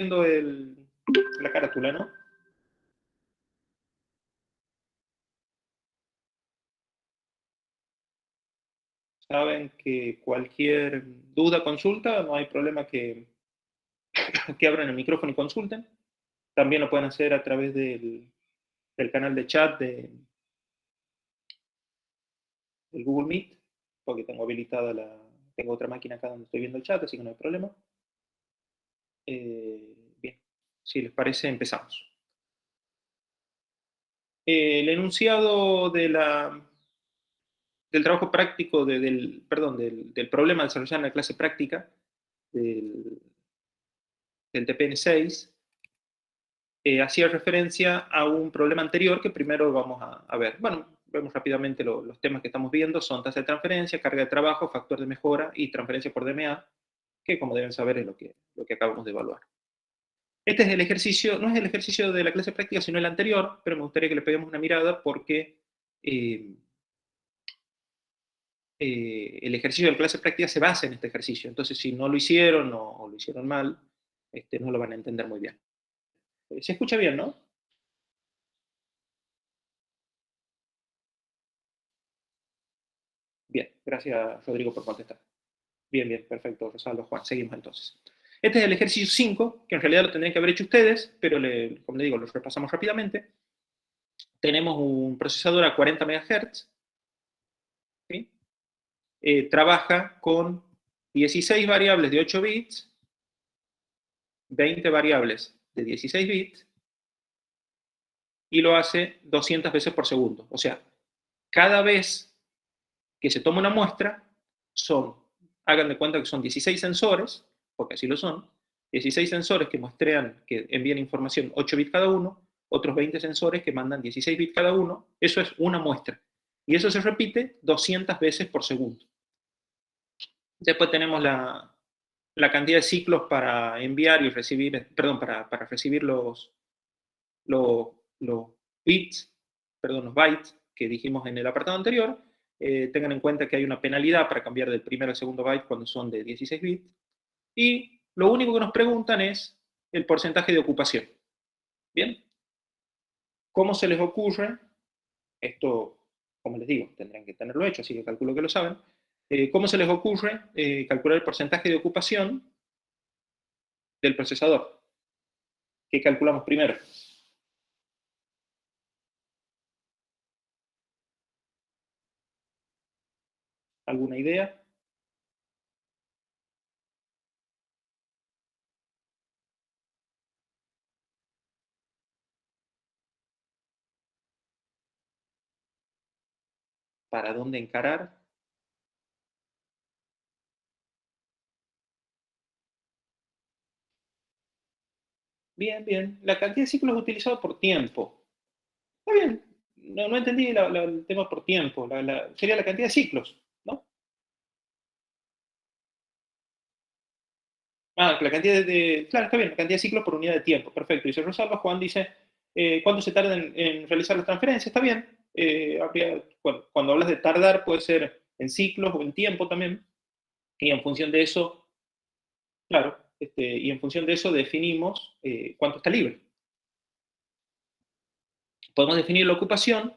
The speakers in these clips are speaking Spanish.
viendo la carátula, ¿no? Saben que cualquier duda, consulta, no hay problema que abran el micrófono y consulten. También lo pueden hacer a través del canal de chat del Google Meet, porque tengo otra máquina acá donde estoy viendo el chat, así que no hay problema. Bien, si les parece, empezamos. El enunciado del trabajo práctico, del problema desarrollado en la clase práctica del, del TPN6, hacía referencia a un problema anterior que primero vamos a ver. Bueno, vemos rápidamente los temas que estamos viendo, son tasa de transferencia, carga de trabajo, factor de mejora y transferencia por DMA, que como deben saber es lo que acabamos de evaluar. Este es el ejercicio, no es el ejercicio de la clase práctica, sino el anterior, pero me gustaría que le peguemos una mirada porque el ejercicio de la clase práctica se basa en este ejercicio. Entonces, si no lo hicieron o lo hicieron mal, no lo van a entender muy bien. Se escucha bien, ¿no? Bien, gracias Rodrigo por contestar. Bien, bien, perfecto, Rosaldo, Juan, seguimos entonces. Este es el ejercicio 5, que en realidad lo tendrían que haber hecho ustedes, pero como le digo, lo repasamos rápidamente. Tenemos un procesador a 40 MHz, ¿sí? Trabaja con 16 variables de 8 bits, 20 variables de 16 bits, y lo hace 200 veces por segundo. O sea, cada vez que se toma una muestra, hagan de cuenta que son 16 sensores, porque así lo son, 16 sensores que muestrean, que envían información 8 bits cada uno, otros 20 sensores que mandan 16 bits cada uno, eso es una muestra. Y eso se repite 200 veces por segundo. Después tenemos la cantidad de ciclos para enviar y recibir, perdón, para recibir los bits, perdón, los bytes que dijimos en el apartado anterior. Tengan en cuenta que hay una penalidad para cambiar del primero al segundo byte cuando son de 16 bits. Y lo único que nos preguntan es el porcentaje de ocupación. ¿Bien? ¿Cómo se les ocurre? Esto, como les digo, tendrán que tenerlo hecho, así que calculo que lo saben. ¿Cómo se les ocurre calcular el porcentaje de ocupación del procesador? ¿Qué calculamos primero? ¿Alguna idea? ¿Para dónde encarar? Bien, bien. La cantidad de ciclos utilizado por tiempo. Está bien. No entendí el tema por tiempo. Sería la cantidad de ciclos, ¿no? Ah, la cantidad claro, está bien, la cantidad de ciclos por unidad de tiempo. Perfecto. Dice Rosalba, Juan dice, ¿cuánto se tarda en realizar la transferencia? Está bien. Bueno, cuando hablas de tardar puede ser en ciclos o en tiempo también. Y en función de eso, claro, y en función de eso definimos cuánto está libre. Podemos definir la ocupación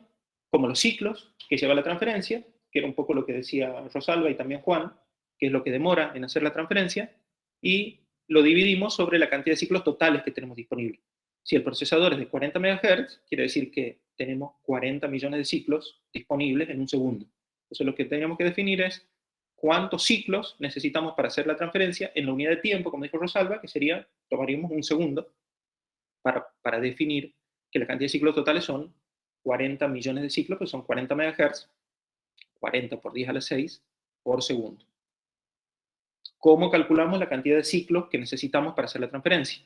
como los ciclos que lleva la transferencia, que era un poco lo que decía Rosalba y también Juan, que es lo que demora en hacer la transferencia, y lo dividimos sobre la cantidad de ciclos totales que tenemos disponibles. Si el procesador es de 40 MHz, quiere decir que tenemos 40 millones de ciclos disponibles en un segundo. Entonces lo que tenemos que definir es cuántos ciclos necesitamos para hacer la transferencia en la unidad de tiempo, como dijo Rosalba, que sería, tomaríamos un segundo para definir que la cantidad de ciclos totales son 40 millones de ciclos, que son 40 MHz, 40 por 10 a la 6 por segundo. ¿Cómo calculamos la cantidad de ciclos que necesitamos para hacer la transferencia?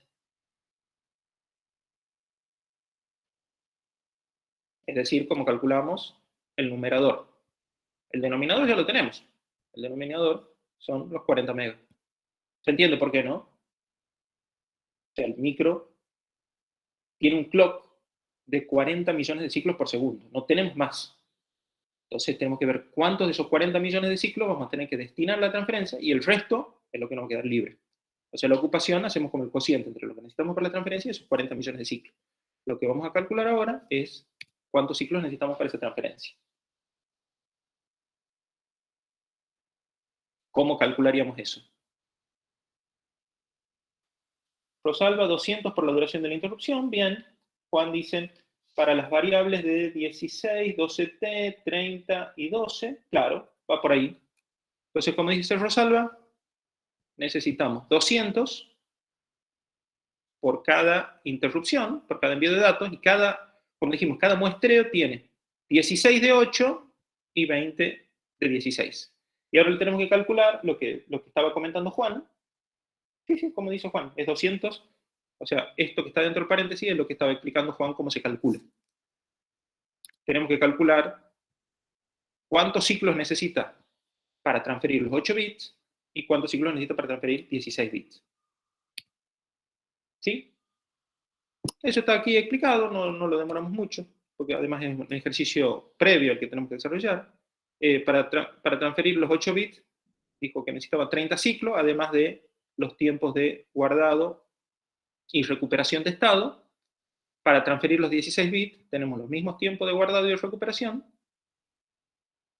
Es decir, cómo calculamos el numerador. El denominador ya lo tenemos. El denominador son los 40 megas. ¿Se entiende por qué, no? O sea, el micro tiene un clock de 40 millones de ciclos por segundo. No tenemos más. Entonces tenemos que ver cuántos de esos 40 millones de ciclos vamos a tener que destinar a la transferencia y el resto es lo que nos va a quedar libre. O sea, la ocupación hacemos como el cociente entre lo que necesitamos para la transferencia y esos 40 millones de ciclos. Lo que vamos a calcular ahora es cuántos ciclos necesitamos para esa transferencia. ¿Cómo calcularíamos eso? Rosalba, 200 por la duración de la interrupción. Bien. Juan dice, para las variables de 16, 12t, 30 y 12, claro, va por ahí. Entonces, como dice Rosalba, necesitamos 200 por cada interrupción, por cada envío de datos, y como dijimos, cada muestreo tiene 16 de 8 y 20 de 16. Y ahora le tenemos que calcular lo que estaba comentando Juan. Sí, como dice Juan, es 200. O sea, esto que está dentro del paréntesis es lo que estaba explicando Juan cómo se calcula. Tenemos que calcular cuántos ciclos necesita para transferir los 8 bits y cuántos ciclos necesita para transferir 16 bits. ¿Sí? Eso está aquí explicado, no lo demoramos mucho, porque además es un ejercicio previo al que tenemos que desarrollar. Para transferir los 8 bits, dijo que necesitaba 30 ciclos, además de los tiempos de guardado y recuperación de estado. Para transferir los 16 bits, tenemos los mismos tiempos de guardado y de recuperación,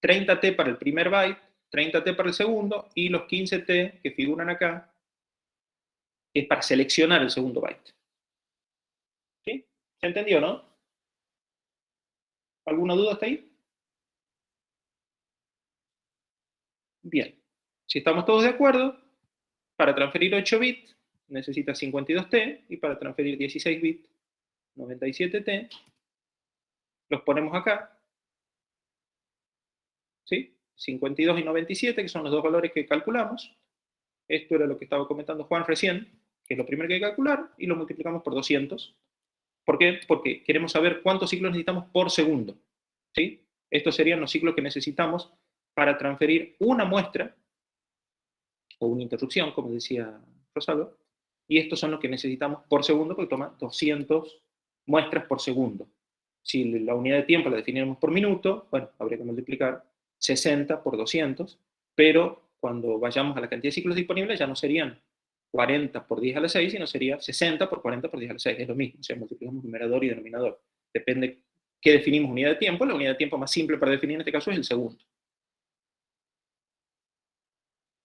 30t para el primer byte, 30t para el segundo, y los 15t que figuran acá es para seleccionar el segundo byte. ¿Sí? ¿Se entendió, no? ¿Alguna duda hasta ahí? Bien. Si estamos todos de acuerdo, para transferir 8 bits necesita 52t, y para transferir 16 bits, 97t. Los ponemos acá. ¿Sí? 52 y 97, que son los dos valores que calculamos. Esto era lo que estaba comentando Juan recién, que es lo primero que hay que calcular, y lo multiplicamos por 200. ¿Por qué? Porque queremos saber cuántos ciclos necesitamos por segundo. ¿Sí? Estos serían los ciclos que necesitamos para transferir una muestra, o una interrupción, como decía Rosalba, y estos son los que necesitamos por segundo, porque toma 200 muestras por segundo. Si la unidad de tiempo la definiéramos por minuto, bueno, habría que multiplicar 60 por 200, pero cuando vayamos a la cantidad de ciclos disponibles ya no serían 40 por 10 a la 6, sino sería 60 por 40 por 10 a la 6. Es lo mismo, o sea, multiplicamos numerador y denominador. Depende qué definimos unidad de tiempo. La unidad de tiempo más simple para definir en este caso es el segundo.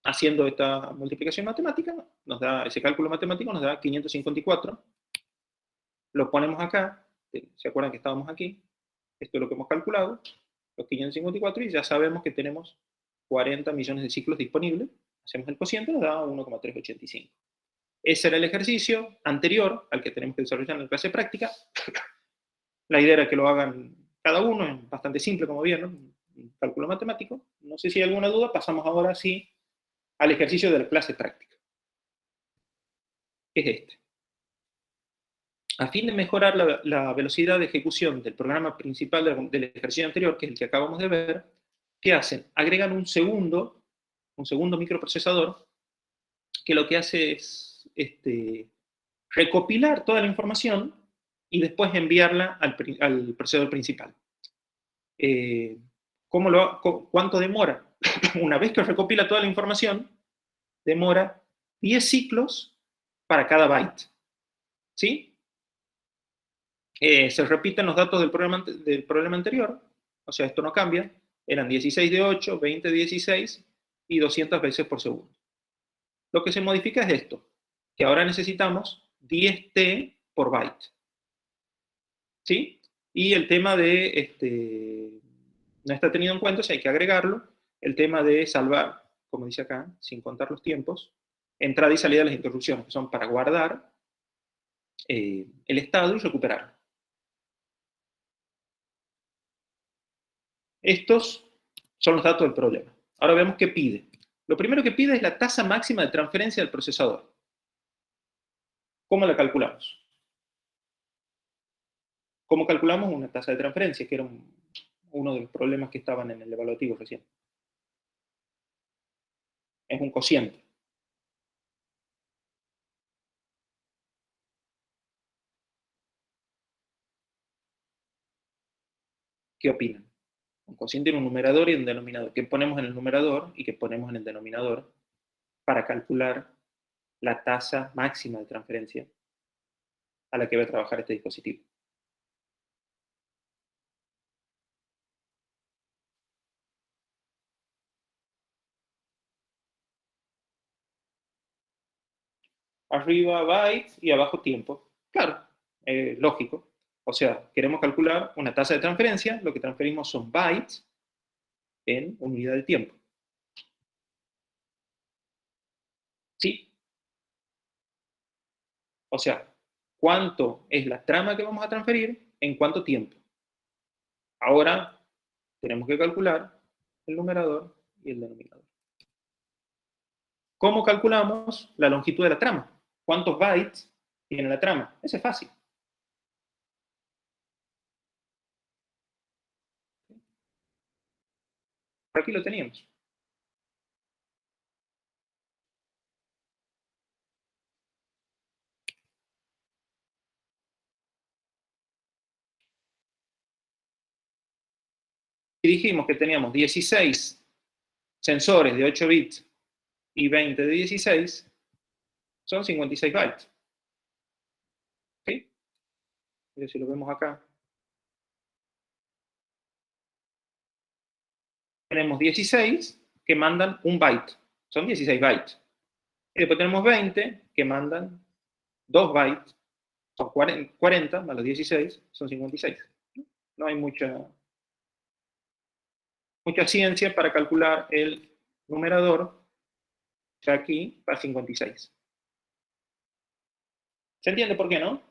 Haciendo esta multiplicación matemática, nos da, ese cálculo matemático nos da 554. Lo ponemos acá, ¿se acuerdan que estábamos aquí? Esto es lo que hemos calculado, los 554, y ya sabemos que tenemos 40 millones de ciclos disponibles. Hacemos el cociente, nos da 1,385. Ese era el ejercicio anterior al que tenemos que desarrollar en la clase práctica. La idea era que lo hagan cada uno, es bastante simple, como vieron, un cálculo matemático. No sé si hay alguna duda, pasamos ahora sí al ejercicio de la clase práctica. Es este. A fin de mejorar la velocidad de ejecución del programa principal del ejercicio anterior, que es el que acabamos de ver, ¿qué hacen? Agregan un segundo microprocesador que lo que hace es recopilar toda la información y después enviarla al procesador principal. ¿Cuánto demora? Una vez que recopila toda la información, demora 10 ciclos para cada byte. ¿Sí? Se repiten los datos del problema anterior, o sea, esto no cambia, eran 16 de 8, 20 de 16 y 200 veces por segundo. Lo que se modifica es esto, que ahora necesitamos 10t por byte. ¿Sí? Y el tema de, no está tenido en cuenta, o sea, hay que agregarlo, el tema de salvar, como dice acá, sin contar los tiempos, entrada y salida de las interrupciones, que son para guardar el estado y recuperarlo. Estos son los datos del problema. Ahora vemos qué pide. Lo primero que pide es la tasa máxima de transferencia del procesador. ¿Cómo la calculamos? ¿Cómo calculamos una tasa de transferencia? Que era uno de los problemas que estaban en el evaluativo recién. Es un cociente. ¿Qué opinan? Un cociente tiene un numerador y un denominador. ¿Qué ponemos en el numerador y qué ponemos en el denominador para calcular la tasa máxima de transferencia a la que va a trabajar este dispositivo. Arriba bytes y abajo tiempo. Claro, lógico. O sea, queremos calcular una tasa de transferencia, lo que transferimos son bytes en unidad de tiempo. ¿Sí? O sea, ¿cuánto es la trama que vamos a transferir en cuánto tiempo? Ahora tenemos que calcular el numerador y el denominador. ¿Cómo calculamos la longitud de la trama? ¿Cuántos bytes tiene la trama? Ese es fácil. Por aquí lo teníamos. Y dijimos que teníamos 16 sensores de 8 bits y 20 de 16, son 56 bytes. ¿Sí? Y si lo vemos acá, tenemos 16 que mandan un byte, son 16 bytes. Y después tenemos 20 que mandan 2 bytes, son 40 más los 16, son 56. No hay mucha ciencia para calcular el numerador, ya aquí va 56. ¿Se entiende por qué, no?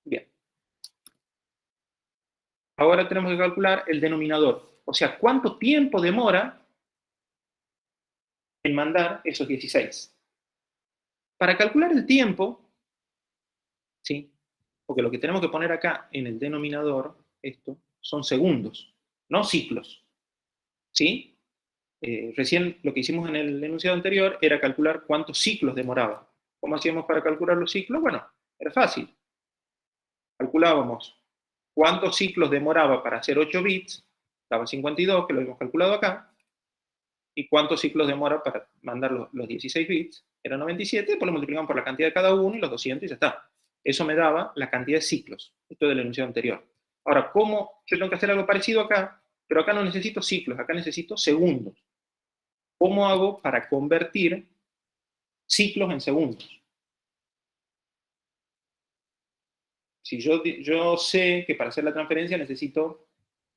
Bien. Ahora tenemos que calcular el denominador, o sea, cuánto tiempo demora en mandar esos 16. Para calcular el tiempo, ¿sí? Porque lo que tenemos que poner acá en el denominador, esto, son segundos, no ciclos. ¿Sí? Recién lo que hicimos en el enunciado anterior era calcular cuántos ciclos demoraba. ¿Cómo hacíamos para calcular los ciclos? Bueno, era fácil. Calculábamos cuántos ciclos demoraba para hacer 8 bits, daba 52, que lo hemos calculado acá, y cuántos ciclos demora para mandar los 16 bits, era 97, después lo multiplicamos por la cantidad de cada uno y los 200 y ya está. Eso me daba la cantidad de ciclos. Esto del enunciado anterior. Ahora, ¿cómo yo tengo que hacer algo parecido acá? Pero acá no necesito ciclos, acá necesito segundos. ¿Cómo hago para convertir ciclos en segundos? Si yo sé que para hacer la transferencia necesito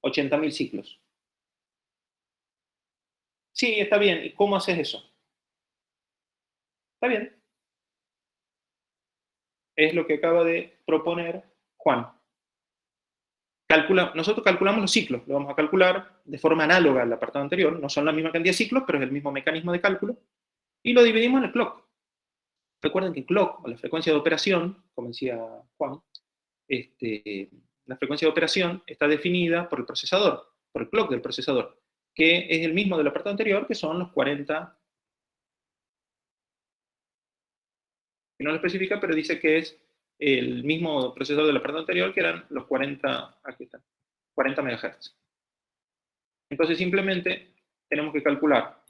80.000 ciclos. Sí, está bien. ¿Y cómo haces eso? Está bien. Es lo que acaba de proponer Juan. Nosotros calculamos los ciclos, lo vamos a calcular de forma análoga al apartado anterior, no son la misma cantidad de ciclos, pero es el mismo mecanismo de cálculo, y lo dividimos en el clock. Recuerden que clock, o la frecuencia de operación, como decía Juan, la frecuencia de operación está definida por el procesador, por el clock del procesador, que es el mismo del apartado anterior, que son los 40, que no lo especifica, pero dice que es el mismo procesador del apartado anterior, que eran los 40, aquí están, 40 MHz. Entonces simplemente tenemos que calcular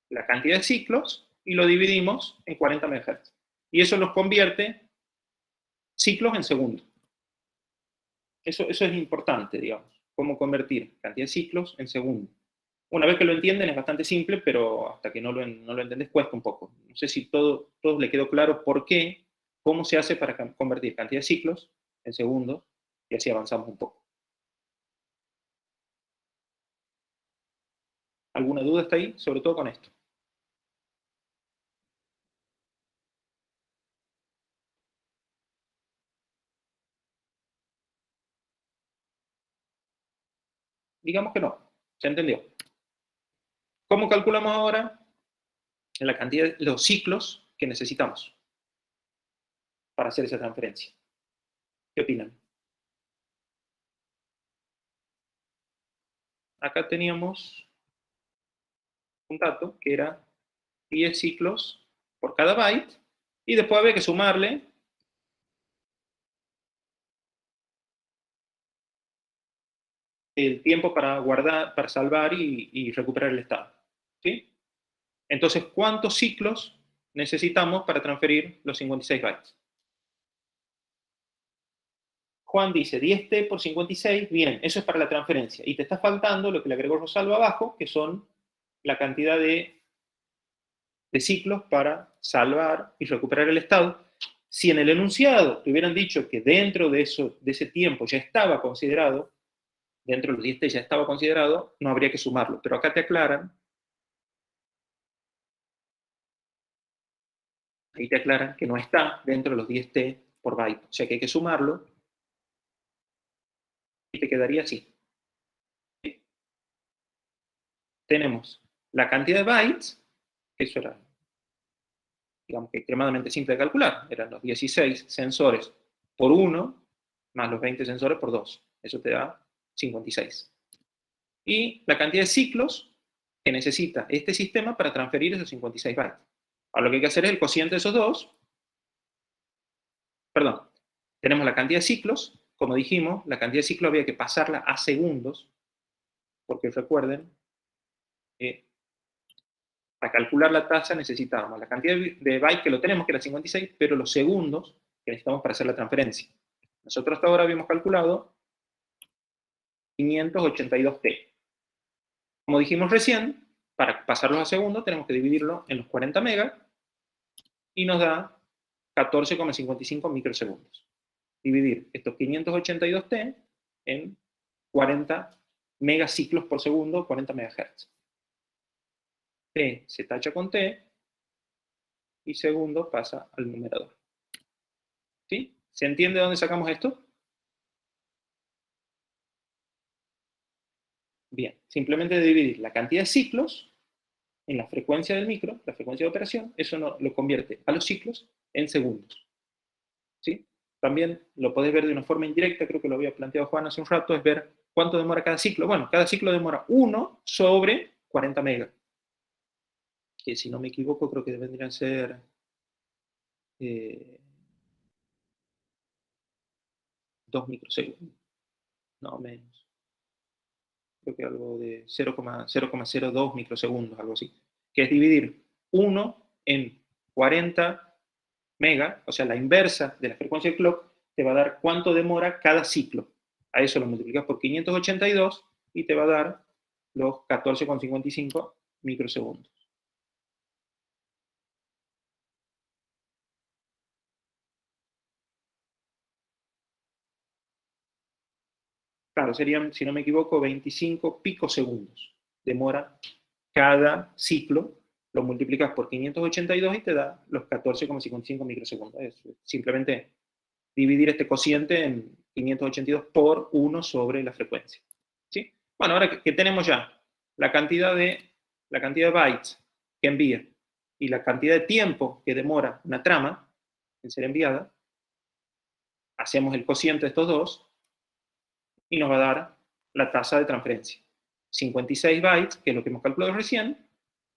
la cantidad de ciclos y lo dividimos en 40 MHz. Y eso nos convierte ciclos en segundos. Eso es importante, digamos, cómo convertir cantidad de ciclos en segundos. Una vez que lo entienden es bastante simple, pero hasta que no lo entendés cuesta un poco. No sé si todos le quedó claro por qué, cómo se hace para convertir cantidad de ciclos en segundos, y así avanzamos un poco. ¿Alguna duda está ahí? Sobre todo con esto. Digamos que no, se entendió. ¿Cómo calculamos ahora la cantidad de los ciclos que necesitamos para hacer esa transferencia? ¿Qué opinan? Acá teníamos un dato que era 10 ciclos por cada byte, y después había que sumarle el tiempo para guardar, para salvar y recuperar el estado. ¿Sí? Entonces, ¿cuántos ciclos necesitamos para transferir los 56 bytes? Juan dice 10T por 56, bien, eso es para la transferencia. Y te está faltando lo que le agregó Rosalba abajo, que son la cantidad de ciclos para salvar y recuperar el estado. Si en el enunciado te hubieran dicho que dentro de ese tiempo ya estaba considerado, dentro de los 10T ya estaba considerado, no habría que sumarlo. Pero acá te aclaran, ahí te aclaran que no está dentro de los 10T por byte, o sea que hay que sumarlo y te quedaría así. Tenemos la cantidad de bytes, que eso era, digamos que extremadamente simple de calcular, eran los 16 sensores por 1, más los 20 sensores por 2, eso te da 56. Y la cantidad de ciclos que necesita este sistema para transferir esos 56 bytes. Ahora lo que hay que hacer es el cociente de esos dos, perdón, tenemos la cantidad de ciclos, como dijimos, la cantidad de ciclos había que pasarla a segundos, porque recuerden, para calcular la tasa necesitábamos la cantidad de bytes que lo tenemos, que era 56, pero los segundos que necesitamos para hacer la transferencia. Nosotros hasta ahora habíamos calculado 582T. Como dijimos recién, para pasarlos a segundos tenemos que dividirlo en los 40 megas y nos da 14,55 microsegundos. Dividir estos 582T en 40 megaciclos por segundo, 40 megahertz. T se tacha con T y segundo pasa al numerador. ¿Sí? ¿Se entiende de dónde sacamos esto? Bien, simplemente dividir la cantidad de ciclos en la frecuencia del micro, la frecuencia de operación, eso lo convierte a los ciclos en segundos. ¿Sí? También lo podés ver de una forma indirecta, creo que lo había planteado Juan hace un rato, es ver cuánto demora cada ciclo. Bueno, cada ciclo demora 1 sobre 40 megas. Que si no me equivoco, creo que deberían ser 2 microsegundos, no menos. Creo que algo de 0,02 microsegundos, algo así. Que es dividir 1 en 40 megas, o sea, la inversa de la frecuencia del clock, te va a dar cuánto demora cada ciclo. A eso lo multiplicas por 582 y te va a dar los 14,55 microsegundos. Claro, serían, si no me equivoco, 25 picosegundos. Demora cada ciclo, lo multiplicas por 582 y te da los 14,55 microsegundos. Es simplemente dividir este cociente en 582 por 1 sobre la frecuencia. ¿Sí? Bueno, ahora que tenemos ya la cantidad de bytes que envía y la cantidad de tiempo que demora una trama en ser enviada, hacemos el cociente de estos dos y nos va a dar la tasa de transferencia. 56 bytes, que es lo que hemos calculado recién,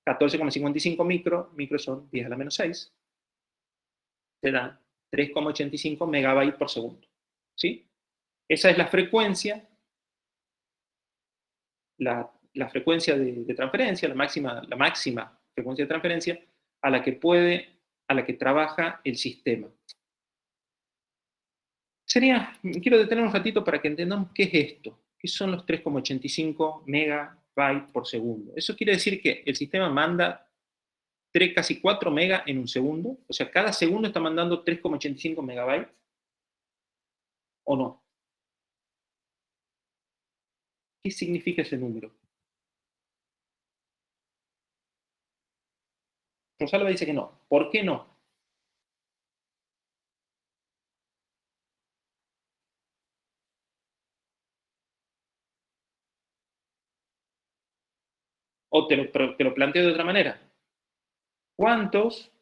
14,55 micro son 10 a la menos 6, te da 3,85 megabytes por segundo. ¿Sí? Esa es la frecuencia, la frecuencia de transferencia, la máxima frecuencia de transferencia a la que trabaja el sistema. Quiero detener un ratito para que entendamos qué es esto. ¿Qué son los 3,85 megabytes por segundo? Eso quiere decir que el sistema manda casi 4 megas en un segundo. O sea, cada segundo está mandando 3,85 megabytes. ¿O no? ¿Qué significa ese número? Rosalba dice que no. ¿Por qué no? O te lo planteo de otra manera. ¿Cuántos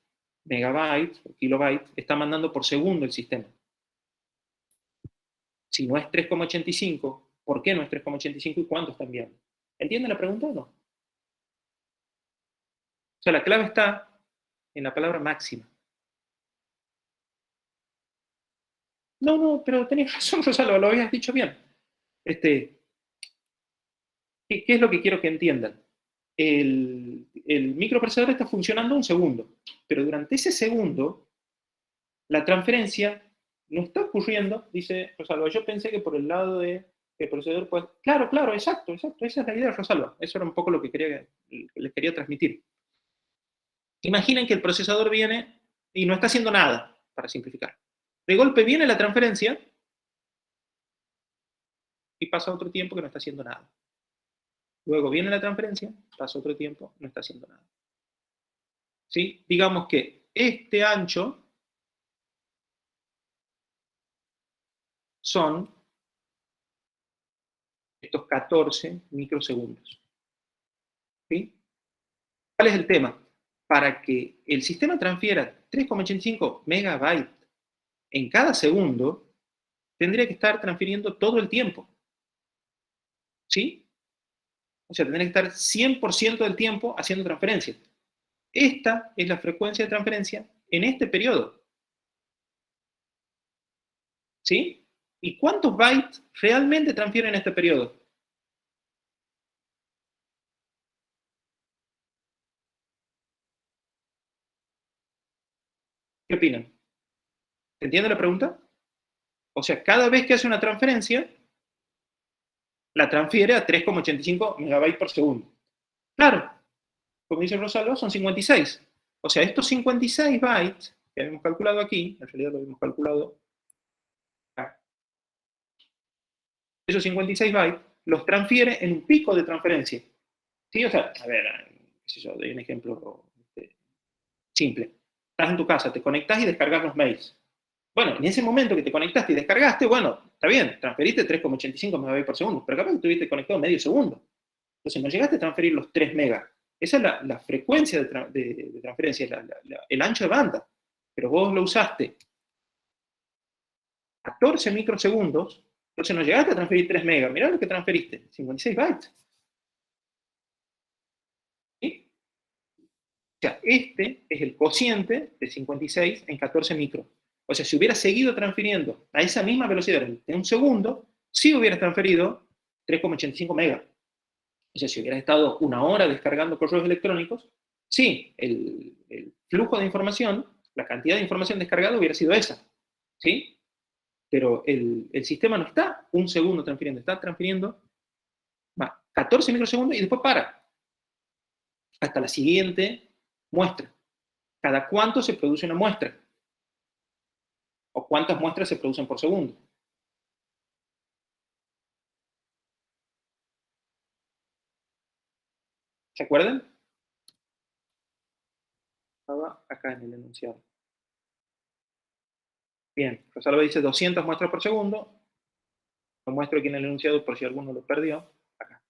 megabytes o kilobytes está mandando por segundo el sistema? Si no es 3,85, ¿por qué no es 3,85 y cuánto está enviando? ¿Entienden la pregunta o no? O sea, la clave está en la palabra máxima. No, pero tenías razón, Rosalba, lo habías dicho bien. ¿Qué es lo que quiero que entiendan? el microprocesador está funcionando un segundo, pero durante ese segundo, la transferencia no está ocurriendo, dice Rosalba. Yo pensé que por el lado de que el procesador puede... Claro, claro, exacto, exacto, esa es la idea de Rosalba. Eso era un poco lo que les quería transmitir. Imaginen que el procesador viene y no está haciendo nada, para simplificar. De golpe viene la transferencia y pasa otro tiempo que no está haciendo nada. Luego viene la transferencia, pasa otro tiempo, no está haciendo nada. ¿Sí? Digamos que este ancho son estos 14 microsegundos. ¿Sí? ¿Cuál es el tema? Para que el sistema transfiera 3,85 megabytes en cada segundo, tendría que estar transfiriendo todo el tiempo. ¿Sí? O sea, tendría que estar 100% del tiempo haciendo transferencias. Esta es la frecuencia de transferencia en este periodo. ¿Sí? ¿Y cuántos bytes realmente transfieren en este periodo? ¿Qué opinan? ¿Se entiende la pregunta? O sea, cada vez que hace una transferencia, la transfiere a 3,85 megabytes por segundo. Claro, como dice Rosalba, son 56. O sea, estos 56 bytes que habíamos calculado aquí, en realidad lo habíamos calculado acá, esos 56 bytes los transfiere en un pico de transferencia. ¿Sí? O sea, a ver, qué sé yo, doy un ejemplo simple. Estás en tu casa, te conectás y descargas los mails. Bueno, en ese momento que te conectaste y descargaste, bueno, está bien, transferiste 3,85 megabytes por segundo, pero capaz que estuviste conectado medio segundo. Entonces no llegaste a transferir los 3 megas. Esa es la frecuencia de transferencia, el ancho de banda. Pero vos lo usaste 14 microsegundos, entonces no llegaste a transferir 3 megas. Mirá lo que transferiste, 56 bytes. ¿Sí? O sea, este es el cociente de 56 en 14 micros. O sea, si hubieras seguido transfiriendo a esa misma velocidad en un segundo, sí hubieras transferido 3,85 megas. O sea, si hubieras estado una hora descargando correos electrónicos, sí, el flujo de información, la cantidad de información descargada hubiera sido esa. ¿Sí? Pero el sistema no está un segundo transfiriendo, está transfiriendo 14 microsegundos y después para. Hasta la siguiente muestra. ¿Cada cuánto se produce una muestra? ¿O cuántas muestras se producen por segundo? ¿Se acuerdan? Estaba acá en el enunciado. Bien, Rosalba dice 200 muestras por segundo. Lo muestro aquí en el enunciado por si alguno lo perdió. Acá,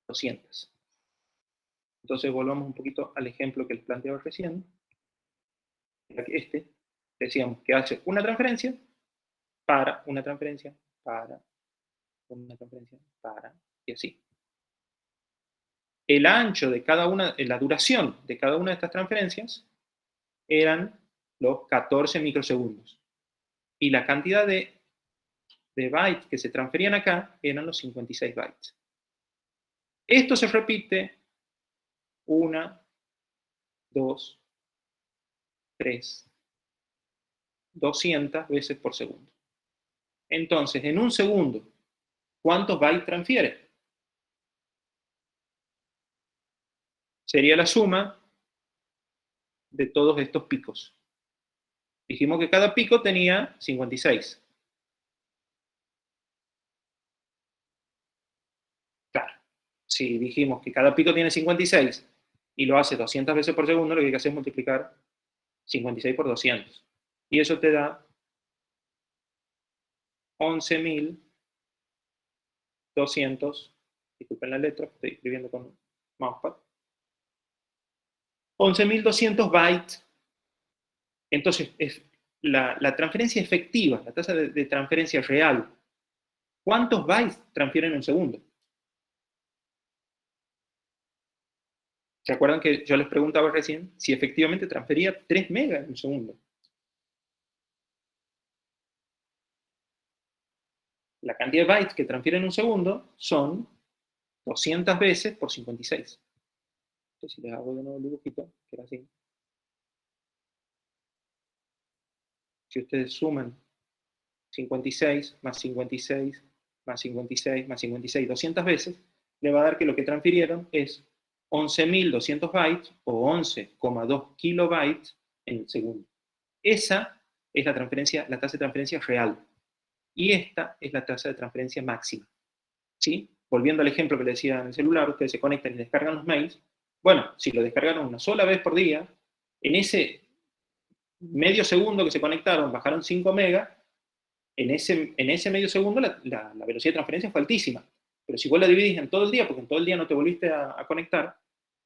200. Entonces volvamos un poquito al ejemplo que les planteaba recién. Este, decíamos que hace una transferencia, para, una transferencia, para, una transferencia, para, y así. El ancho de cada una, la duración de cada una de estas transferencias eran los 14 microsegundos. Y la cantidad de bytes que se transferían acá eran los 56 bytes. Esto se repite 1, 2, 3, 200 veces por segundo. Entonces, en un segundo, ¿cuántos bytes transfiere? Sería la suma de todos estos picos. Dijimos que cada pico tenía 56. Claro, si dijimos que cada pico tiene 56 y lo hace 200 veces por segundo, lo que hay que hacer es multiplicar 56 por 200. Y eso te da 11.200, disculpen la letra, estoy escribiendo con mousepad, 11.200 bytes. Entonces, es la transferencia efectiva, la tasa de transferencia real. ¿Cuántos bytes transfieren en un segundo? ¿Se acuerdan que yo les preguntaba recién si efectivamente transfería 3 megas en un segundo? La cantidad de bytes que transfiere en un segundo son 200 veces por 56. sé si les hago de nuevo el dibujito, que era así. Si ustedes suman 56 más 56 más 56 más 56 200 veces, le va a dar que lo que transfirieron es 11.200 bytes o 11,2 kilobytes en segundo. Esa es la transferencia, la tasa de transferencia real. Y esta es la tasa de transferencia máxima. ¿Sí? Volviendo al ejemplo que le decía en el celular, ustedes se conectan y descargan los mails. Bueno, si lo descargaron una sola vez por día, en ese medio segundo que se conectaron, bajaron 5 megas, en ese medio segundo la velocidad de transferencia fue altísima. Pero si vos la dividís en todo el día, porque en todo el día no te volviste a conectar,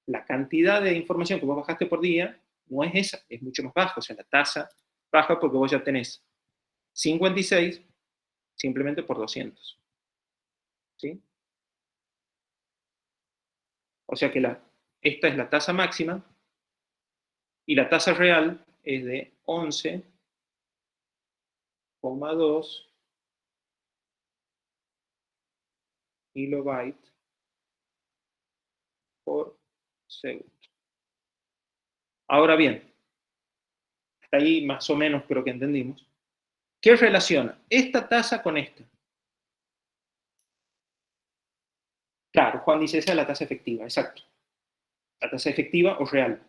la cantidad de información que vos bajaste por día no es esa, es mucho más baja. O sea, la tasa baja porque vos ya tenés 56 simplemente por 200. ¿Sí? O sea que esta es la tasa máxima y la tasa real es de 11,2 kilobytes por segundo. Ahora bien, hasta ahí más o menos creo que entendimos. ¿Qué relaciona esta tasa con esta? Claro, Juan dice, esa es la tasa efectiva, exacto. La tasa efectiva o real.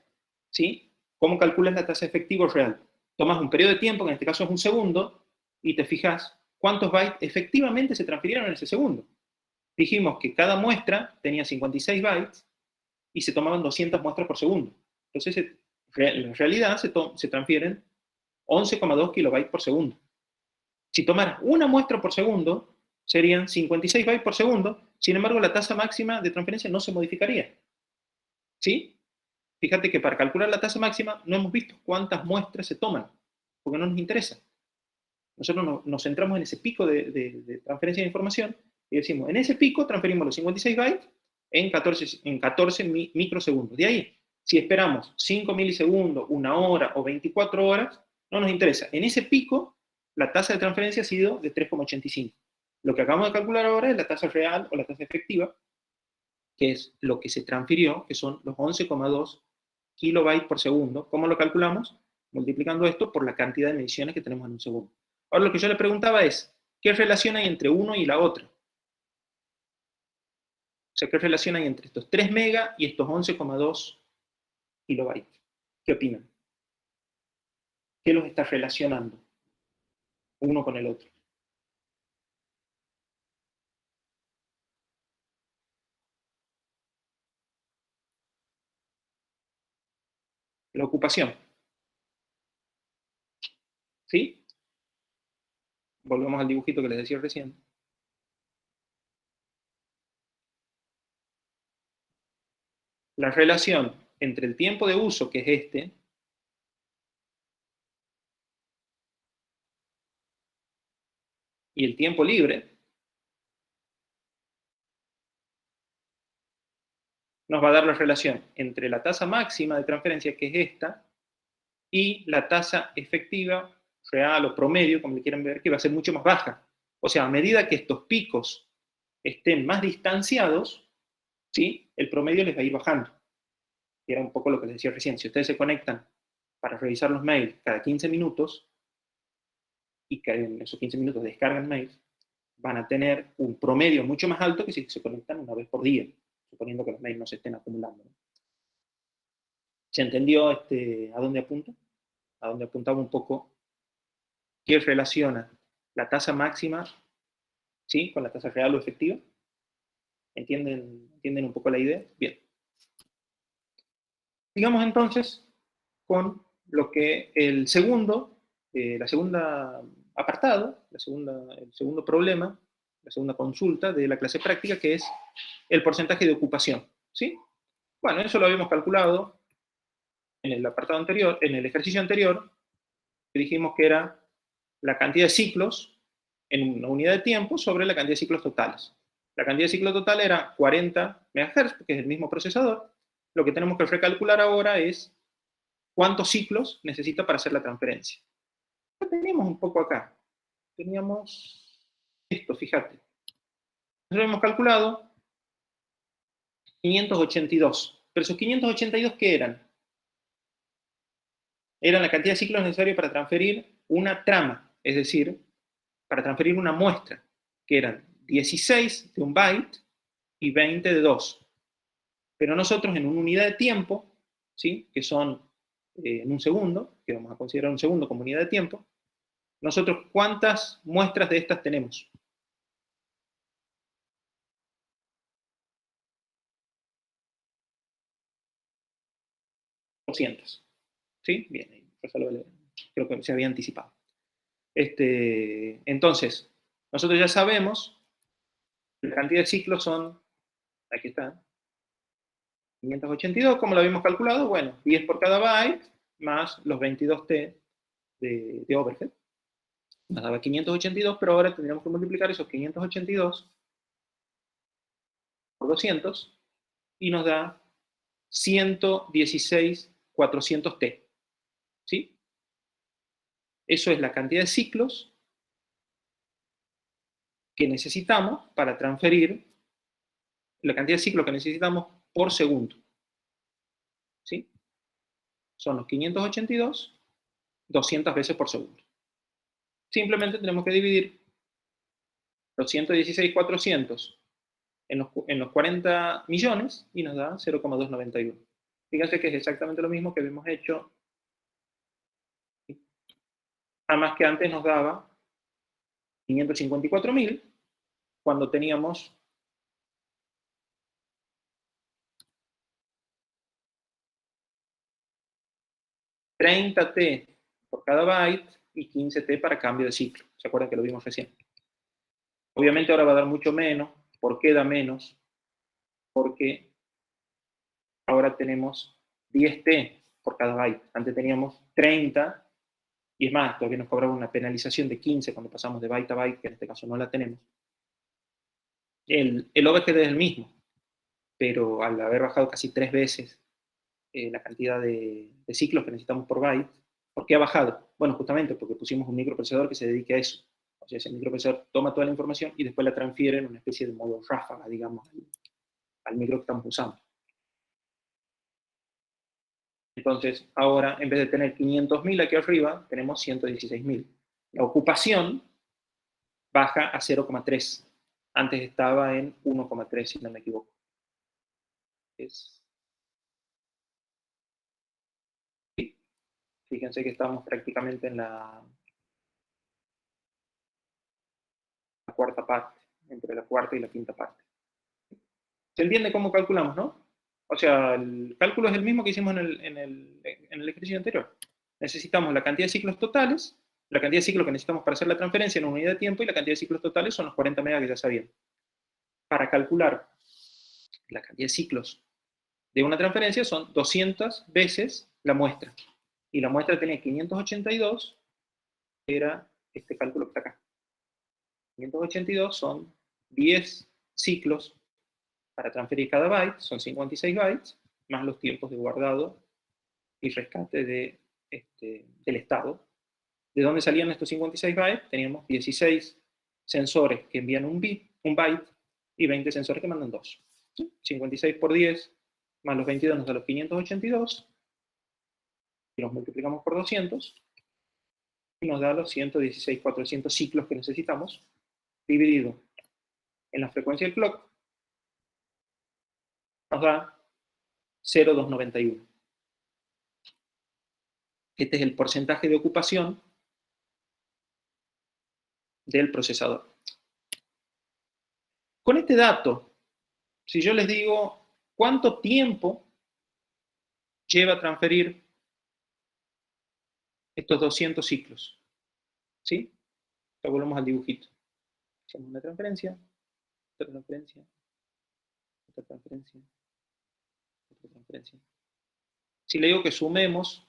¿Sí? ¿Cómo calculas la tasa efectiva o real? Tomas un periodo de tiempo, que en este caso es un segundo, y te fijas cuántos bytes efectivamente se transfirieron en ese segundo. Dijimos que cada muestra tenía 56 bytes y se tomaban 200 muestras por segundo. Entonces, en realidad se transfieren 11,2 kilobytes por segundo. Si tomaras una muestra por segundo, serían 56 bytes por segundo, sin embargo, la tasa máxima de transferencia no se modificaría. ¿Sí? Fíjate que para calcular la tasa máxima no hemos visto cuántas muestras se toman, porque no nos interesa. Nosotros nos centramos en ese pico de transferencia de información y decimos, en ese pico transferimos los 56 bytes en 14 microsegundos. De ahí, si esperamos 5 milisegundos, 1 hora o 24 horas, no nos interesa. En ese pico, la tasa de transferencia ha sido de 3,85. Lo que acabamos de calcular ahora es la tasa real o la tasa efectiva, que es lo que se transfirió, que son los 11,2 kilobytes por segundo. ¿Cómo lo calculamos? Multiplicando esto por la cantidad de mediciones que tenemos en un segundo. Ahora lo que yo le preguntaba es, ¿qué relación hay entre uno y la otra? O sea, ¿qué relación hay entre estos 3 megas y estos 11,2 kilobytes? ¿Qué opinan? ¿Qué los está relacionando uno con el otro? La ocupación. ¿Sí? Volvemos al dibujito que les decía recién. La relación entre el tiempo de uso, que es este, y el tiempo libre, nos va a dar la relación entre la tasa máxima de transferencia, que es esta, y la tasa efectiva, real o promedio, como le quieran ver, que va a ser mucho más baja. O sea, a medida que estos picos estén más distanciados, ¿sí? El promedio les va a ir bajando. Y era un poco lo que les decía recién. Si ustedes se conectan para revisar los mails cada 15 minutos, y que en esos 15 minutos descargan mails, van a tener un promedio mucho más alto que si se conectan una vez por día, suponiendo que los mails no se estén acumulando. ¿Se entendió a dónde apunta? A dónde apuntaba un poco qué relaciona la tasa máxima, ¿sí?, con la tasa real o efectiva. ¿Entienden un poco la idea? Bien. Sigamos entonces con lo que el segundo, la segunda apartado, el segundo problema, la segunda consulta de la clase práctica, que es el porcentaje de ocupación. ¿Sí? Bueno, eso lo habíamos calculado en el apartado anterior, en el ejercicio anterior, que dijimos que era la cantidad de ciclos en una unidad de tiempo sobre la cantidad de ciclos totales. La cantidad de ciclos total era 40 MHz, que es el mismo procesador. Lo que tenemos que recalcular ahora es cuántos ciclos necesita para hacer la transferencia. Lo teníamos un poco acá. Teníamos esto, fíjate. Nosotros hemos calculado 582. Pero esos 582, ¿qué eran? Eran la cantidad de ciclos necesarios para transferir una trama, es decir, para transferir una muestra, que eran 16 de un byte y 20 de 2. Pero nosotros en una unidad de tiempo, ¿sí? Que son en un segundo, que vamos a considerar un segundo como unidad de tiempo, nosotros ¿cuántas muestras de estas tenemos? 200. ¿Sí? Bien, creo que se había anticipado. Entonces, nosotros ya sabemos que la cantidad de ciclos son, aquí está, 582, como lo habíamos calculado, bueno, 10 por cada byte, más los 22T de overhead. Nos daba 582, pero ahora tendríamos que multiplicar esos 582 por 200 y nos da 116.400T. ¿Sí? Eso es la cantidad de ciclos que necesitamos para transferir, la cantidad de ciclos que necesitamos por segundo. ¿Sí? Son los 582, 200 veces por segundo. Simplemente tenemos que dividir los 116.400 en los 40 millones y nos da 0,291. Fíjense que es exactamente lo mismo que habíamos hecho, además que antes nos daba 554.000 cuando teníamos 30T por cada byte y 15T para cambio de ciclo. ¿Se acuerdan que lo vimos recién? Obviamente ahora va a dar mucho menos. ¿Por qué da menos? Porque ahora tenemos 10T por cada byte. Antes teníamos 30, y es más, todavía nos cobraba una penalización de 15 cuando pasamos de byte a byte, que en este caso no la tenemos. El overhead es el mismo, pero al haber bajado casi 3 veces la cantidad de ciclos que necesitamos por byte, ¿por qué ha bajado? Bueno, justamente porque pusimos un microprocesador que se dedique a eso. O sea, ese microprocesador toma toda la información y después la transfiere en una especie de modo ráfaga, digamos, al micro que estamos usando. Entonces, ahora, en vez de tener 500.000 aquí arriba, tenemos 116.000. La ocupación baja a 0,3. Antes estaba en 1,3, si no me equivoco. Fíjense que estamos prácticamente en la cuarta parte, entre la cuarta y la quinta parte. ¿Se entiende cómo calculamos, no? O sea, el cálculo es el mismo que hicimos en el ejercicio anterior. Necesitamos la cantidad de ciclos totales, la cantidad de ciclos que necesitamos para hacer la transferencia en una unidad de tiempo, y la cantidad de ciclos totales son los 40 megas que ya sabían. Para calcular la cantidad de ciclos de una transferencia son 200 veces la muestra. Y la muestra tenía 582, era este cálculo que está acá. 582 son 10 ciclos para transferir cada byte, son 56 bytes, más los tiempos de guardado y rescate del estado. ¿De dónde salían estos 56 bytes? Teníamos 16 sensores que envían un byte, y 20 sensores que mandan 2. 56 por 10 más los 22 nos da los 582, y los multiplicamos por 200, y nos da los 116.400 ciclos que necesitamos, dividido en la frecuencia del clock, nos da 0,291. Este es el porcentaje de ocupación del procesador. Con este dato, si yo les digo cuánto tiempo lleva a transferir estos 200 ciclos, ¿sí? Lo volvemos al dibujito. Hacemos una transferencia, otra transferencia, otra transferencia, otra transferencia. Si le digo que sumemos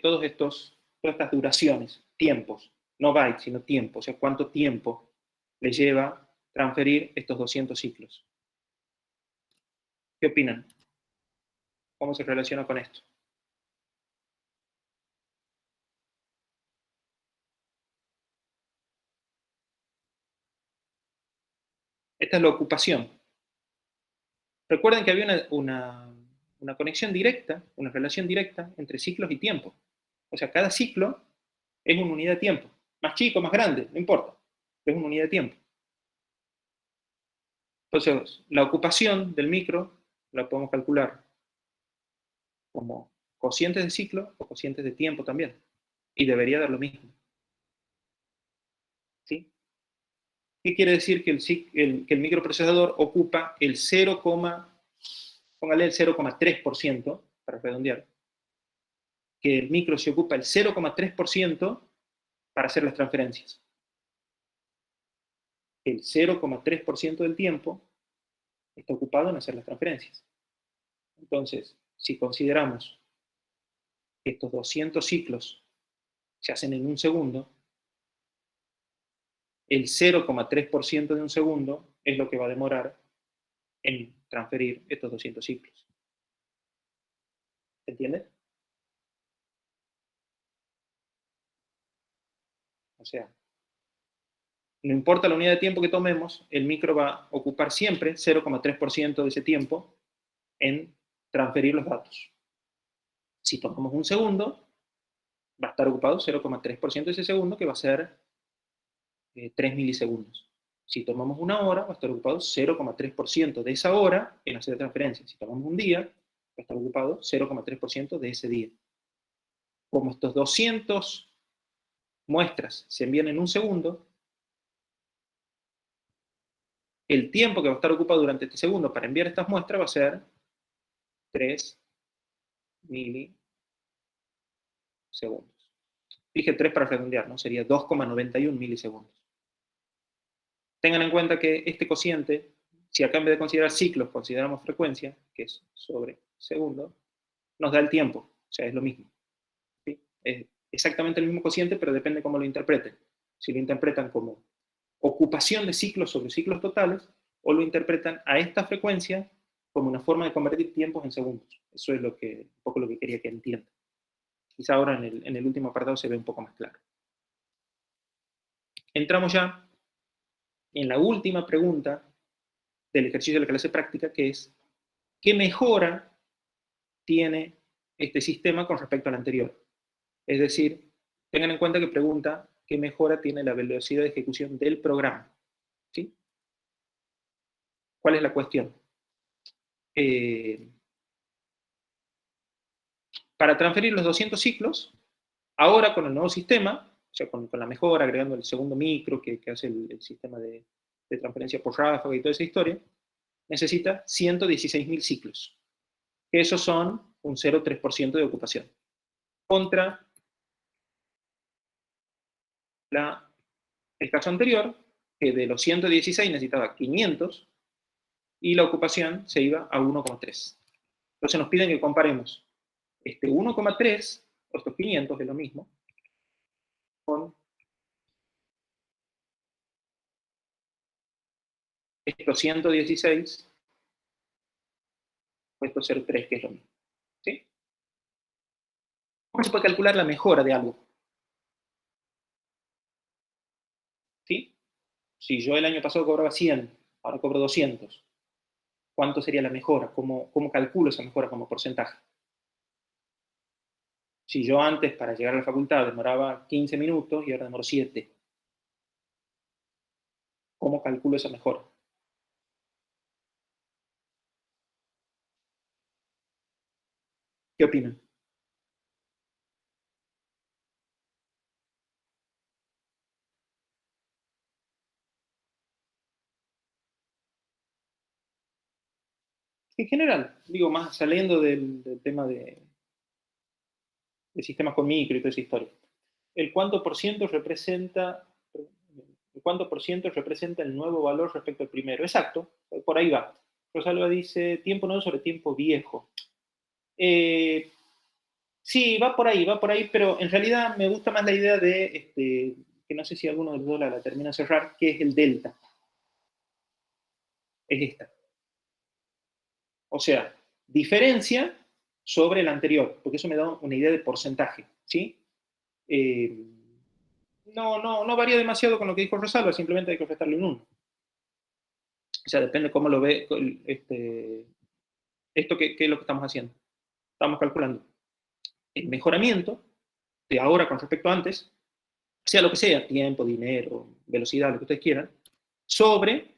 todas estas duraciones, tiempos, no bytes, sino tiempo, o sea, cuánto tiempo le lleva transferir estos 200 ciclos. ¿Qué opinan? ¿Cómo se relaciona con esto? Esta es la ocupación. Recuerden que había una conexión directa, una relación directa entre ciclos y tiempo. O sea, cada ciclo es una unidad de tiempo. Más chico, más grande, no importa. Es una unidad de tiempo. Entonces, la ocupación del micro la podemos calcular como cocientes de ciclo o cocientes de tiempo también. Y debería dar lo mismo. ¿Sí? ¿Qué quiere decir que el microprocesador ocupa el 0, póngale el 0,3%, para redondear, que el micro se ocupa el 0,3% para hacer las transferencias? El 0,3% del tiempo está ocupado en hacer las transferencias. Entonces, si consideramos que estos 200 ciclos se hacen en un segundo, el 0,3% de un segundo es lo que va a demorar en transferir estos 200 ciclos. ¿Se entiende? O sea, no importa la unidad de tiempo que tomemos, el micro va a ocupar siempre 0,3% de ese tiempo en transferir los datos. Si tomamos un segundo, va a estar ocupado 0,3% de ese segundo, que va a ser 3 milisegundos. Si tomamos una hora, va a estar ocupado 0,3% de esa hora en hacer transferencias. Si tomamos un día, va a estar ocupado 0,3% de ese día. Como estos 200 muestras se envían en un segundo, el tiempo que va a estar ocupado durante este segundo para enviar estas muestras va a ser 3 milisegundos. Dije 3 para redondear, ¿no? Sería 2,91 milisegundos. Tengan en cuenta que este cociente, si acá en vez de considerar ciclos consideramos frecuencia, que es sobre segundo, nos da el tiempo, o sea, es lo mismo. ¿Sí? Es exactamente el mismo cociente, pero depende cómo lo interpreten. Si lo interpretan como ocupación de ciclos sobre ciclos totales, o lo interpretan a esta frecuencia como una forma de convertir tiempos en segundos. Eso es un poco lo que quería que entiendan. Quizá ahora en el último apartado se ve un poco más claro. Entramos ya en la última pregunta del ejercicio de la clase práctica, que es, ¿qué mejora tiene este sistema con respecto al anterior? Es decir, tengan en cuenta que pregunta qué mejora tiene la velocidad de ejecución del programa. ¿Sí? ¿Cuál es la cuestión? Para transferir los 200 ciclos, ahora con el nuevo sistema, o sea, con la mejora, agregando el segundo micro que hace el sistema de transferencia por ráfaga y toda esa historia, necesita 116.000 ciclos, que esos son un 0,3% de ocupación, contra el caso anterior, que de los 116 necesitaba 500, y la ocupación se iba a 1,3. Entonces nos piden que comparemos este 1,3, o estos 500, es lo mismo, con estos 116, o estos 0,3, que es lo mismo. ¿Sí? ¿Cómo se puede calcular la mejora de algo? ¿Sí? Si yo el año pasado cobraba 100, ahora cobro 200, ¿cuánto sería la mejora? ¿Cómo calculo esa mejora como porcentaje? Si yo antes, para llegar a la facultad, demoraba 15 minutos y ahora demoro 7, ¿cómo calculo esa mejora? ¿Qué opinan? En general, digo, más saliendo del tema de sistemas con micro y toda esa historia. ¿El cuánto por ciento representa el nuevo valor respecto al primero? Exacto, por ahí va. Rosalba dice tiempo nuevo sobre tiempo viejo. Sí, va por ahí, pero en realidad me gusta más la idea de, que no sé si alguno de los dos la termina de cerrar, que es el delta. Es esta. O sea, diferencia sobre el anterior, porque eso me da una idea de porcentaje, ¿sí? Eh, no varía demasiado con lo que dijo Rosalba, simplemente hay que restarle un 1. O sea, depende cómo lo ve, ¿Esto qué es lo que estamos haciendo? Estamos calculando el mejoramiento de ahora con respecto a antes, sea lo que sea, tiempo, dinero, velocidad, lo que ustedes quieran, sobre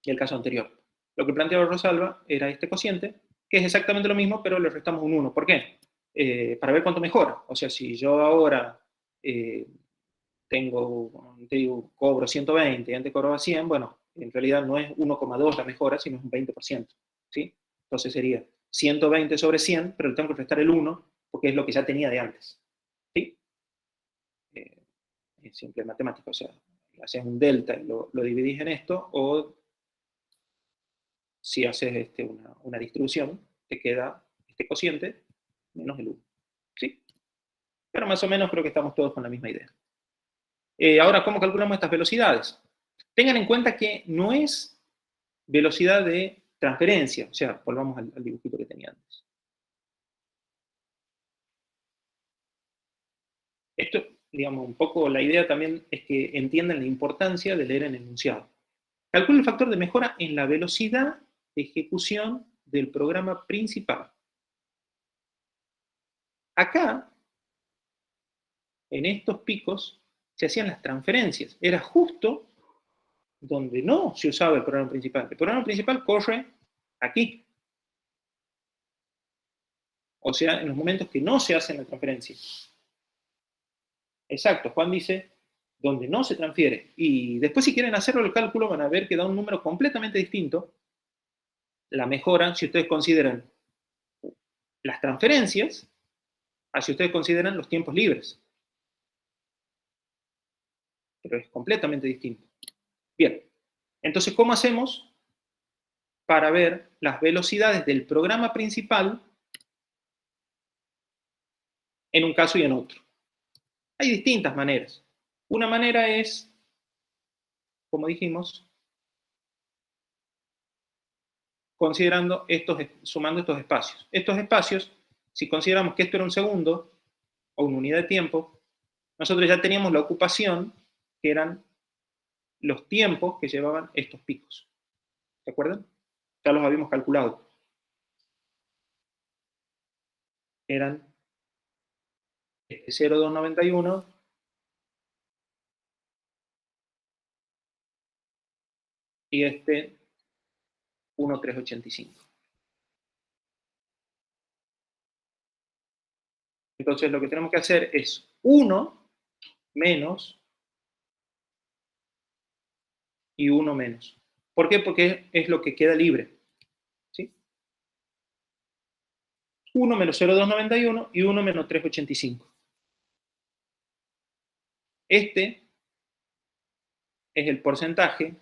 el caso anterior. Lo que planteaba Rosalba era este cociente, que es exactamente lo mismo, pero le restamos un 1. ¿Por qué? Para ver cuánto mejora. O sea, si yo ahora eh, te digo, cobro 120 y antes cobraba 100, bueno, en realidad no es 1,2 la mejora, sino es un 20%. ¿Sí? Entonces sería 120 sobre 100, pero le tengo que restar el 1, porque es lo que ya tenía de antes. ¿Sí? Eh, es simple matemática, o sea, haces un delta y lo dividís en esto, o si haces una distribución, te queda este cociente menos el 1. ¿Sí? Pero más o menos creo que estamos todos con la misma idea. Ahora, ¿cómo calculamos estas velocidades? Tengan en cuenta que no es velocidad de transferencia, o sea, volvamos al dibujito que tenía antes. Esto, digamos, un poco la idea también es que entiendan la importancia de leer el enunciado. Calcula el factor de mejora en la velocidad de ejecución del programa principal. Acá, en estos picos, se hacían las transferencias. Era justo donde no se usaba el programa principal. El programa principal corre aquí. O sea, en los momentos que no se hacen la transferencia. Exacto, Juan dice, donde no se transfiere. Y después si quieren hacerlo el cálculo van a ver que da un número completamente distinto. La mejora, si ustedes consideran las transferencias, a si ustedes consideran los tiempos libres. Pero es completamente distinto. Bien, entonces, ¿cómo hacemos para ver las velocidades del programa principal en un caso y en otro? Hay distintas maneras. Una manera es, como dijimos, considerando sumando estos espacios. Estos espacios, si consideramos que esto era un segundo o una unidad de tiempo, nosotros ya teníamos la ocupación, que eran los tiempos que llevaban estos picos. ¿Se acuerdan? Ya los habíamos calculado. Eran 0,291 y 1,385. Entonces lo que tenemos que hacer es 1 menos y 1 menos. ¿Por qué? Porque es lo que queda libre. ¿Sí? 1 menos 0,291 y 1 menos 385. Este es el porcentaje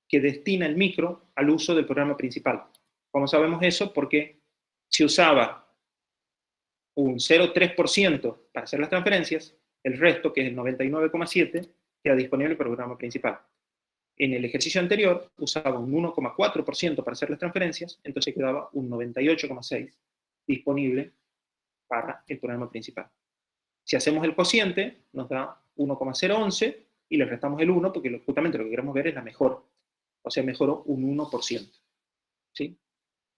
que destina el micro al uso del programa principal. ¿Cómo sabemos eso? Porque si usaba un 0,3% para hacer las transferencias, el resto, que es el 99,7%, queda disponible para el programa principal. En el ejercicio anterior usaba un 1,4% para hacer las transferencias, entonces quedaba un 98,6% disponible para el programa principal. Si hacemos el cociente, nos da 1,011 y le restamos el 1 porque justamente lo que queremos ver es la mejora. O sea, mejoró un 1%. ¿Sí?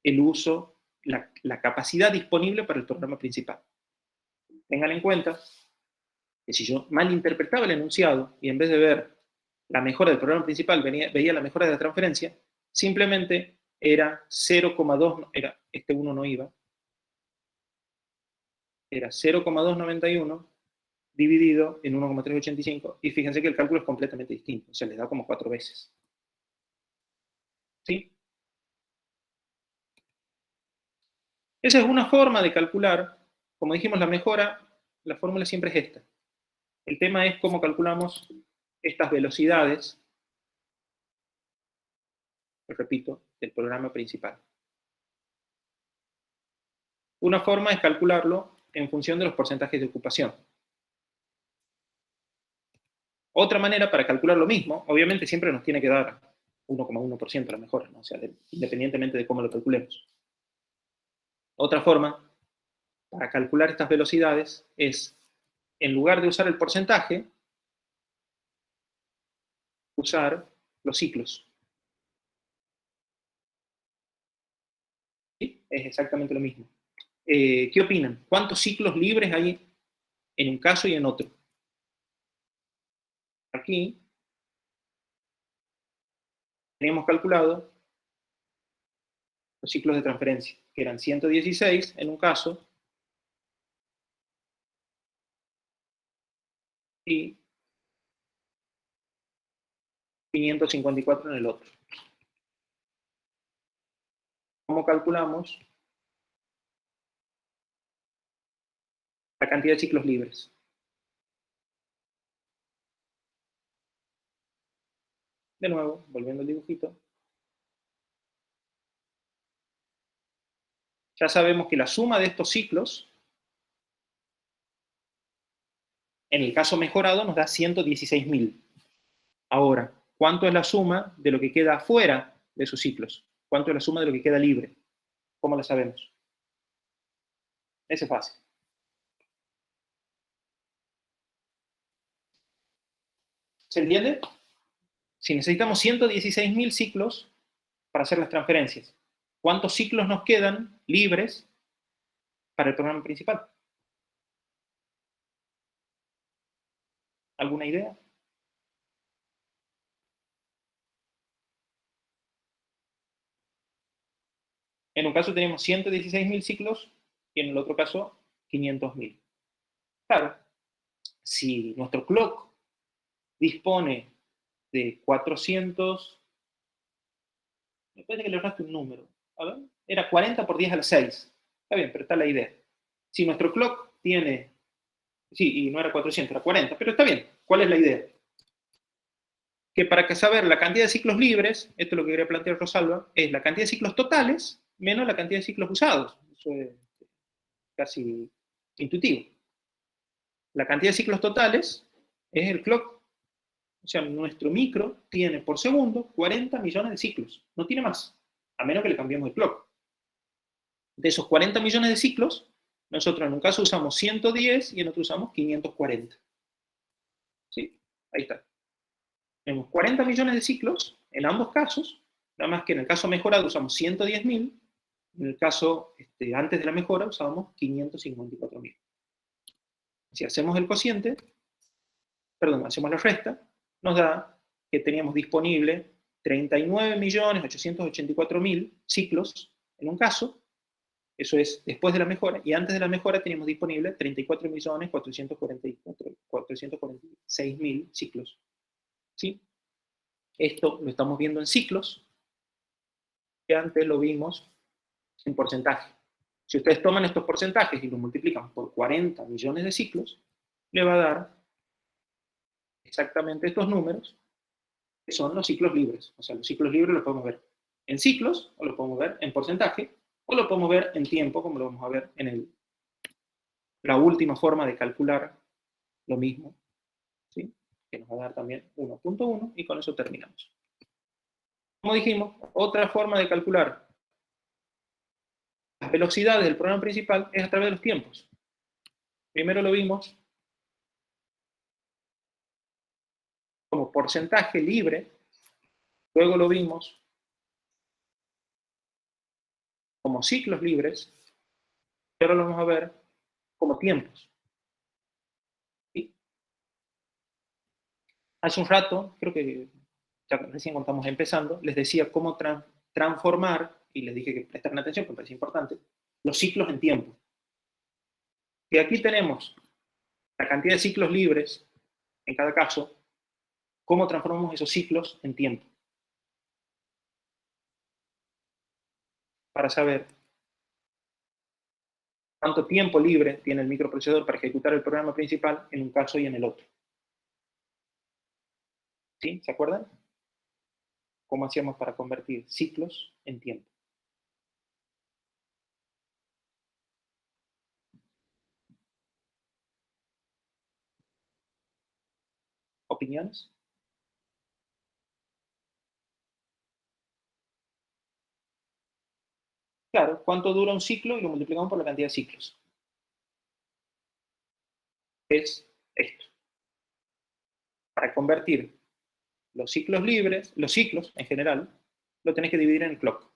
El uso, la capacidad disponible para el programa principal. Tengan en cuenta que si yo malinterpretaba el enunciado y en vez de ver la mejora del programa principal veía la mejora de la transferencia, simplemente era 0,2, este 1 no iba, era 0,291 dividido en 1,385 y fíjense que el cálculo es completamente distinto, o sea, les da como 4 veces. ¿Sí? Esa es una forma de calcular, como dijimos, la mejora, la fórmula siempre es esta. El tema es cómo calculamos estas velocidades, repito, del programa principal. Una forma es calcularlo en función de los porcentajes de ocupación. Otra manera para calcular lo mismo, obviamente siempre nos tiene que dar 1,1% la mejora, ¿no? O sea, independientemente de cómo lo calculemos. Otra forma para calcular estas velocidades es, en lugar de usar el porcentaje, usar los ciclos. ¿Sí? es exactamente lo mismo. ¿Qué opinan? ¿Cuántos ciclos libres hay en un caso y en otro? Aquí teníamos calculado los ciclos de transferencia, que eran 116 en un caso y 554 en el otro. ¿Cómo calculamos la cantidad de ciclos libres? De nuevo, volviendo al dibujito. Ya sabemos que la suma de estos ciclos, en el caso mejorado, nos da 116.000. Ahora, ¿cuánto es la suma de lo que queda fuera de esos ciclos? ¿Cuánto es la suma de lo que queda libre? ¿Cómo la sabemos? Ese es fácil. ¿Se entiende? Si necesitamos 116.000 ciclos para hacer las transferencias, ¿cuántos ciclos nos quedan libres para el programa principal? ¿Alguna idea? En un caso tenemos 116.000 ciclos y en el otro caso 500.000. Claro, si nuestro clock dispone de 400, me parece que le erraste un número, a ver, era 40 por 10 a la 6. Está bien, pero está la idea. Si nuestro clock tiene, sí, y no era 400, era 40, pero está bien. ¿Cuál es la idea? Que para que saber la cantidad de ciclos libres, esto es lo que quería plantear Rosalba, es la cantidad de ciclos totales menos la cantidad de ciclos usados. Eso es casi intuitivo. La cantidad de ciclos totales es el clock. O sea, nuestro micro tiene por segundo 40 millones de ciclos. No tiene más, a menos que le cambiemos el clock. De esos 40 millones de ciclos, nosotros en un caso usamos 110 y en otro usamos 540. ¿Sí? Ahí está. Tenemos 40 millones de ciclos en ambos casos, nada más que en el caso mejorado usamos 110.000, en el caso antes de la mejora usábamos 554.000. Si hacemos el cociente, perdón, hacemos la resta, nos da que teníamos disponible 39.884.000 ciclos en un caso, eso es después de la mejora, y antes de la mejora teníamos disponible 34.446.000 ciclos. ¿Sí? Esto lo estamos viendo en ciclos, que antes lo vimos en porcentaje. Si ustedes toman estos porcentajes y los multiplican por 40 millones de ciclos, le va a dar exactamente estos números, que son los ciclos libres. O sea, los ciclos libres los podemos ver en ciclos, o los podemos ver en porcentaje, o lo podemos ver en tiempo, como lo vamos a ver en la última forma de calcular lo mismo, ¿sí? Que nos va a dar también 1.1, y con eso terminamos. Como dijimos, otra forma de calcular las velocidades del programa principal es a través de los tiempos. Primero lo vimos como porcentaje libre, luego lo vimos como ciclos libres, y ahora lo vamos a ver como tiempos. ¿Sí? Hace un rato, creo que ya recién cuando estamos empezando, les decía cómo transformar, y les dije que prestaran atención, porque me parece importante, los ciclos en tiempo. Y aquí tenemos la cantidad de ciclos libres en cada caso, cómo transformamos esos ciclos en tiempo. Para saber cuánto tiempo libre tiene el microprocesador para ejecutar el programa principal en un caso y en el otro. ¿Sí? ¿Se acuerdan? ¿Cómo hacíamos para convertir ciclos en tiempo? ¿Opiniones? Claro, ¿cuánto dura un ciclo? Y lo multiplicamos por la cantidad de ciclos. Es esto. Para convertir los ciclos libres, los ciclos en general, lo tenés que dividir en el clock.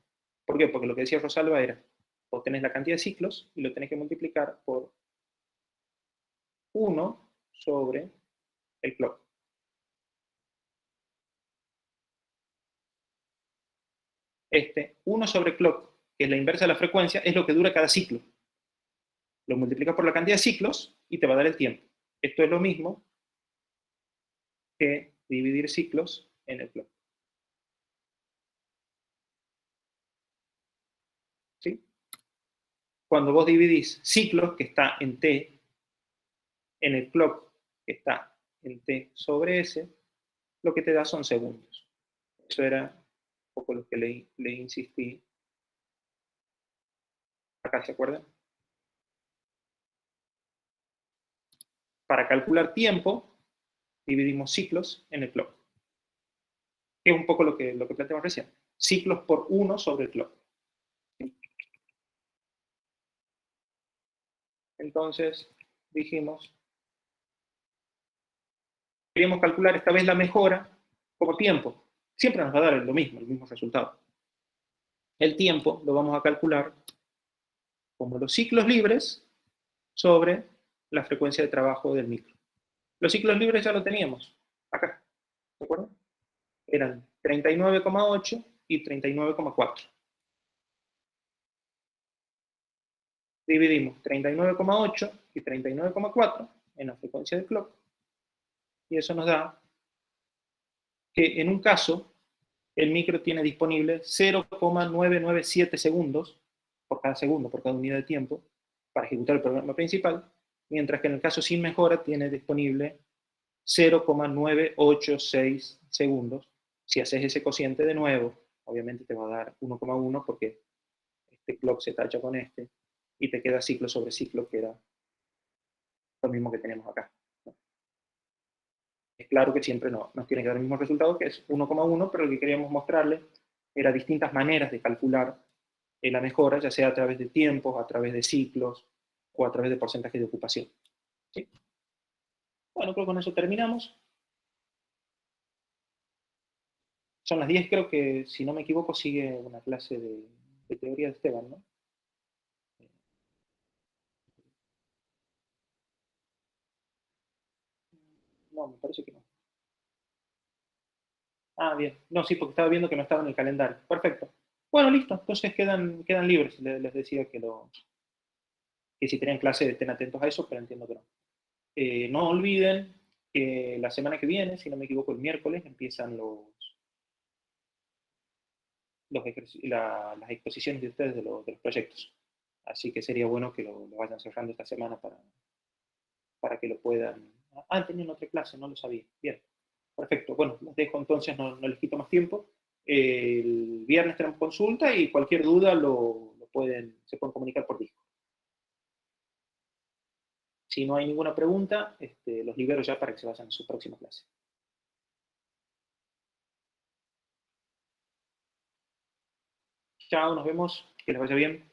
¿Por qué? Porque lo que decía Rosalba era, Vos tenés la cantidad de ciclos y lo tenés que multiplicar por 1 sobre el clock. Este 1 sobre clock, que es la inversa de la frecuencia, es lo que dura cada ciclo. Lo multiplicas por la cantidad de ciclos y te va a dar el tiempo. Esto es lo mismo que dividir ciclos en el clock. ¿Sí? Cuando vos dividís ciclos, que está en t, en el clock, que está en t sobre s, lo que te da son segundos. Eso era un poco lo que le insistí. Acá, ¿se acuerdan? Para calcular tiempo, dividimos ciclos en el clock. Que es un poco lo que planteamos recién. Ciclos por 1 sobre el clock. Entonces, dijimos, queríamos calcular esta vez la mejora como tiempo. Siempre nos va a dar lo mismo, el mismo resultado. El tiempo lo vamos a calcular como los ciclos libres sobre la frecuencia de trabajo del micro. Los ciclos libres ya lo teníamos, acá, ¿de acuerdo? Eran 39,8 y 39,4. Dividimos 39,8 y 39,4 en la frecuencia del clock, y eso nos da que en un caso el micro tiene disponible 0,997 segundos por cada segundo, por cada unidad de tiempo, para ejecutar el programa principal, mientras que en el caso sin mejora tiene disponible 0,986 segundos. Si haces ese cociente de nuevo, obviamente te va a dar 1,1 porque este clock se tacha con este, y te queda ciclo sobre ciclo, que era lo mismo que tenemos acá. Es claro que siempre no, nos tiene que dar el mismo resultado, que es 1,1, pero lo que queríamos mostrarles era distintas maneras de calcular la mejora, ya sea a través de tiempos, a través de ciclos, o a través de porcentaje de ocupación. ¿Sí? Bueno, creo que con eso terminamos. Son las 10, creo que, si no me equivoco, sigue una clase de teoría de Esteban, ¿no? No, me parece que no. Ah, bien. No, sí, porque estaba viendo que no estaba en el calendario. Perfecto. Bueno, listo. Entonces quedan libres. Les decía que si tenían clase estén atentos a eso, pero entiendo que no. No olviden que la semana que viene, si no me equivoco, el miércoles, empiezan las exposiciones de ustedes de los proyectos. Así que sería bueno que lo vayan cerrando esta semana para que lo puedan... Ah, tenían otra clase, no lo sabía. Bien, perfecto. Bueno, los dejo entonces, no les quito más tiempo. El viernes tenemos consulta y cualquier duda se pueden comunicar por Discord. Si no hay ninguna pregunta, los libero ya para que se vayan a su próxima clase. Chao, nos vemos, que les vaya bien.